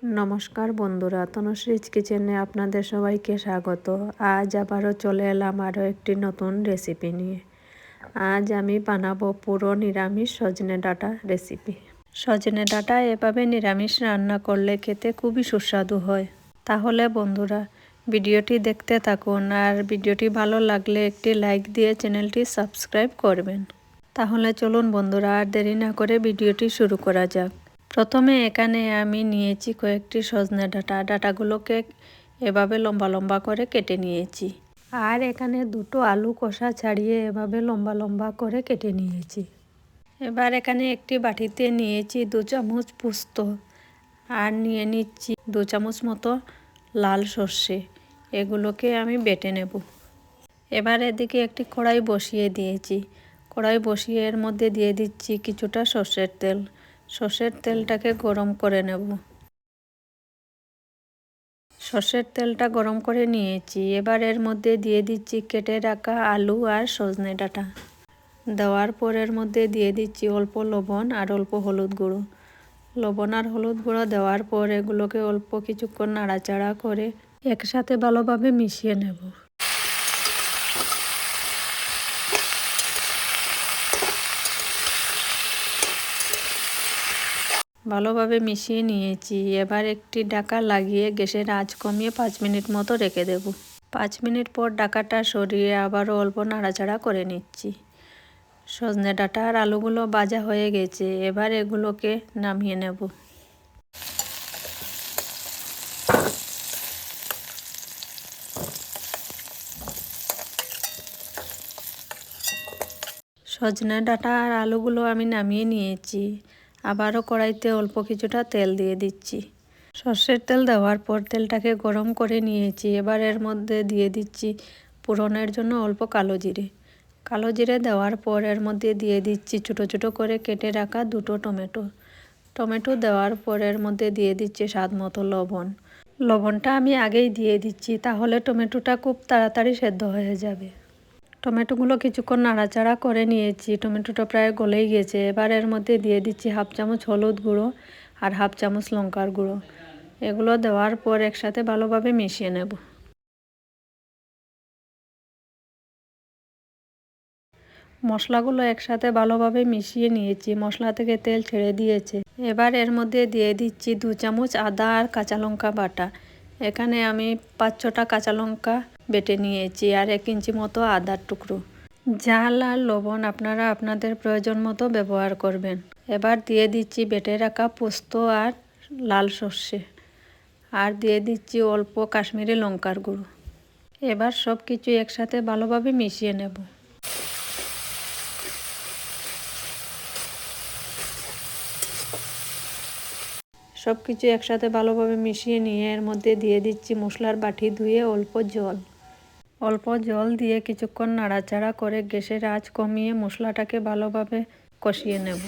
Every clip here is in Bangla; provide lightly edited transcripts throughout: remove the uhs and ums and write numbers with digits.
নমস্কার বন্ধুরা, তনুশ্রীজ কিচেনে আপনাদের সবাইকে স্বাগত। আজ আবারও চলে এলাম আরও একটি নতুন রেসিপি নিয়ে। আজ আমি বানাবো পুরো নিরামিষ সজনে ডাঁটা রেসিপি। সজনে ডাঁটা এভাবে নিরামিষ রান্না করলে খেতে খুবই সুস্বাদু হয়। তাহলে বন্ধুরা ভিডিওটি দেখতে থাকুন, আর ভিডিওটি ভালো লাগলে একটি লাইক দিয়ে চ্যানেলটি সাবস্ক্রাইব করবেন। তাহলে চলুন বন্ধুরা, আর দেরি না করে ভিডিওটি শুরু করা যাক। প্রথমে এখানে আমি নিয়েছি কয়েকটি সজনে ডাঁটাগুলোকে এভাবে লম্বা লম্বা করে কেটে নিয়েছি। আর এখানে দুটো আলু কষা ছাড়িয়ে এভাবে লম্বা লম্বা করে কেটে নিয়েছি। এবার এখানে একটি বাটিতে নিয়েছি 2 চামচ পোস্ত, আর নিয়ে নিচ্ছি 2 চামচ মতো লাল সর্ষে। এগুলোকে আমি বেটে নেব। এবার এদিকে একটি কড়াই বসিয়ে দিয়েছি। কড়াই বসিয়ে এর মধ্যে দিয়ে দিচ্ছি কিছুটা সর্ষের তেল। সর্ষের তেলটাকে গরম করে নেব। সর্ষের তেলটা গরম করে নিয়েছি। এবার এর মধ্যে দিয়ে দিচ্ছি কেটে রাখা আলু আর সজনে ডাঁটা। দেওয়ার পর এর মধ্যে দিয়ে দিচ্ছি অল্প লবণ আর অল্প হলুদ গুঁড়ো। লবণ আর হলুদ গুঁড়ো দেওয়ার পর এগুলোকে অল্প কিছুক্ষণ নাড়াচাড়া করে একসাথে ভালোভাবে মিশিয়ে নেব। ভালোভাবে মিশিয়ে নিয়েছি। এবার একটি ঢাকা লাগিয়ে গ্যাসের আঁচ কমিয়ে 5 মিনিট মতো রেখে দেব। 5 মিনিট পর ঢাকাটা সরিয়ে আবারও অল্প নাড়াচাড়া করে নিচ্ছি। সজনে ডাঁটা আর আলুগুলো ভাজা হয়ে গেছে। এবার এগুলোকে নামিয়ে নেব। সজনে ডাঁটা আর আলুগুলো আমি নামিয়ে নিয়েছি। আবারও কড়াইতে অল্প কিছুটা তেল দিয়ে দিচ্ছি। সর্ষের তেল দেওয়ার পর তেলটাকে গরম করে নিয়েছি। এবার এর মধ্যে দিয়ে দিচ্ছি ফোড়নের জন্য অল্প কালো জিরে। কালো জিরে দেওয়ার পর এর মধ্যে দিয়ে দিচ্ছি ছোটো ছোটো করে কেটে রাখা 2টো টমেটো। টমেটো দেওয়ার পর এর মধ্যে দিয়ে দিচ্ছি স্বাদ মতো লবণ। লবণটা আমি আগেই দিয়ে দিচ্ছি, তাহলে টমেটোটা খুব তাড়াতাড়ি সেদ্ধ হয়ে যাবে। টমেটোগুলো কিছুক্ষণ নাড়াচাড়া করে নিয়েছি। টমেটোটা প্রায় গলেই গেছে। এবার এর মধ্যে দিয়ে দিচ্ছি 1/2 চামচ হলুদ গুঁড়ো আর 1/2 চামচ লঙ্কার গুঁড়ো। এগুলো দেওয়ার পর একসাথে ভালোভাবে মিশিয়ে নেব। মশলাগুলো একসাথে ভালোভাবে মিশিয়ে নিয়েছি। মশলা থেকে তেল ছেড়ে দিয়েছে। এবার এর মধ্যে দিয়ে দিচ্ছি 2 চামচ আদা আর কাঁচা লঙ্কা বাটা। এখানে আমি 5-6টা কাঁচা লঙ্কা বেটে নিয়েছি আর 1 ইঞ্চি মতো আদার টুকরো। ঝাল আর লবণ আপনারা আপনাদের প্রয়োজন মতো ব্যবহার করবেন। এবার দিয়ে দিচ্ছি বেটে রাখা পোস্ত আর লাল সর্ষে, আর দিয়ে দিচ্ছি অল্প কাশ্মীরি লঙ্কার গুঁড়ো। এবার সব কিছু একসাথে ভালোভাবে মিশিয়ে নেব। সব কিছু একসাথে ভালোভাবে মিশিয়ে নিয়ে এর মধ্যে দিয়ে দিচ্ছি মশলার বাটি ধুয়ে অল্প জল দিয়ে কিছুক্ষণ নাড়াচাড়া করে গ্যাসের আঁচ কমিয়ে মশলাটাকে ভালোভাবে কষিয়ে নেব।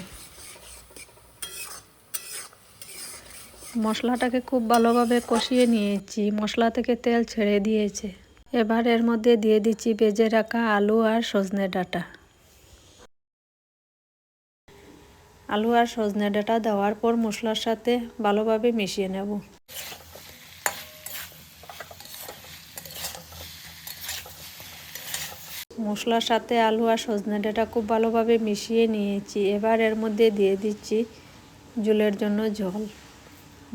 মশলাটাকে খুব ভালোভাবে কষিয়ে নিয়েছি। মশলা থেকে তেল ছেড়ে দিয়েছে। এবার এর মধ্যে দিয়ে দিচ্ছি ভেজে রাখা আলু আর সজনে ডাঁটা। আলু আর সজনে ডাঁটা দেওয়ার পর মশলার সাথে ভালোভাবে মিশিয়ে নেব। মশলার সাথে আলু আর সজনে ডাঁটা খুব ভালোভাবে মিশিয়ে নিয়েছি। এবার এর মধ্যে দিয়ে দিচ্ছি ঝোলের জন্য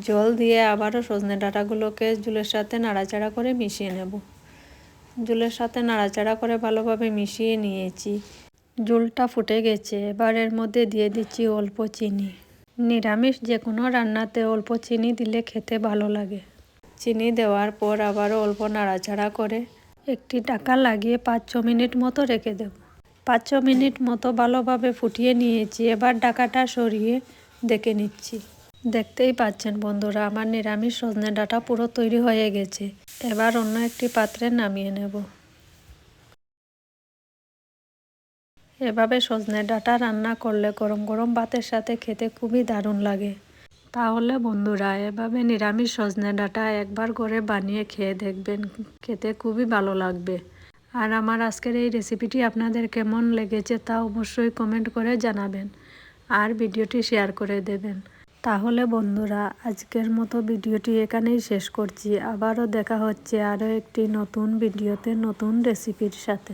জল দিয়ে আবারও সজনে ডাঁটাগুলোকে ঝোলের সাথে নাড়াচাড়া করে মিশিয়ে নেব। ঝোলের সাথে নাড়াচাড়া করে ভালোভাবে মিশিয়ে নিয়েছি। ঝোলটা ফুটে গেছে। এবার এর মধ্যে দিয়ে দিচ্ছি অল্প চিনি। নিরামিষ যে কোনো রান্নাতে অল্প চিনি দিলে খেতে ভালো লাগে। চিনি দেওয়ার পর আবারও অল্প নাড়াচাড়া করে একটি ঢাকা লাগিয়ে 5-6 মিনিট মতো রেখে দেব। 5-6 মিনিট মতো ভালোভাবে ফুটিয়ে নিয়েছি। এবার ঢাকাটা সরিয়ে দেখে নিচ্ছি। দেখতেই পাচ্ছেন বন্ধুরা, আমার নিরামিষ সজনে ডাঁটা পুরো তৈরি হয়ে গেছে। এবার অন্য একটি পাত্রে নামিয়ে নেব। এভাবে সজনে ডাঁটা রান্না করলে গরম গরম ভাতের সাথে খেতে খুবই দারুণ লাগে। তাহলে বন্ধুরা এভাবে নিরামিষ সজনে ডাঁটা একবার করে বানিয়ে খেয়ে দেখবেন, খেতে খুবই ভালো লাগবে। আর আমার আজকের এই রেসিপিটি আপনাদের কেমন লেগেছে তা অবশ্যই কমেন্ট করে জানাবেন, আর ভিডিওটি শেয়ার করে দেবেন। তাহলে বন্ধুরা আজকের মতো ভিডিওটি এখানেই শেষ করছি। আবারও দেখা হচ্ছে আরও একটি নতুন ভিডিওতে নতুন রেসিপির সাথে।